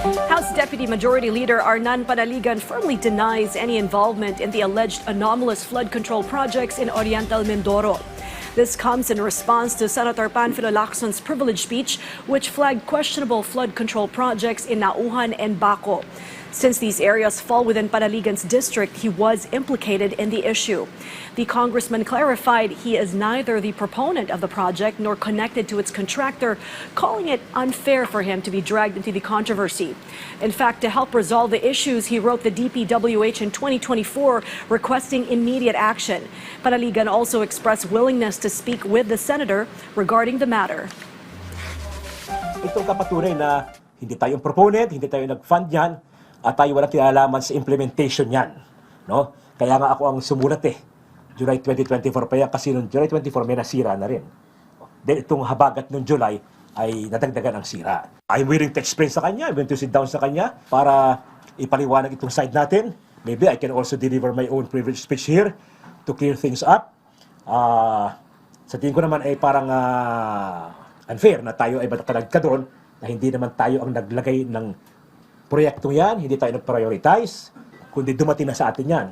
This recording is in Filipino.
House Deputy Majority Leader Arnan Panaligan firmly denies any involvement in the alleged anomalous flood control projects in Oriental Mindoro. This comes in response to Senator Panfilo Lacson's privilege speech, which flagged questionable flood control projects in Nauhan and Baco. Since these areas fall within Panaligan's district, he was implicated in the issue. The congressman clarified he is neither the proponent of the project nor connected to its contractor, calling it unfair for him to be dragged into the controversy. In fact, to help resolve the issues, he wrote the DPWH in 2024 requesting immediate action. Panaligan also expressed willingness to speak with the senator regarding the matter. Itong kapatunay na hindi tayo proponent, hindi tayo nag-fund yan, at tayo walang kinalaman sa implementation yan. No? Kaya nga ako ang sumulat July 2024 pa yan kasi noong July 24 may nasira na rin. Then itong habagat noong July ay nadagdagan ang sira. I'm willing to explain sa kanya, I'm willing to sit down sa kanya para ipaliwanag itong side natin. Maybe I can also deliver my own privilege speech here to clear things up. Sa tingin ko naman ay parang unfair na tayo ay batakanag ka doon na hindi naman tayo ang naglagay ng proyektong yan, hindi tayo nag-prioritize, kundi dumating na sa atin yan.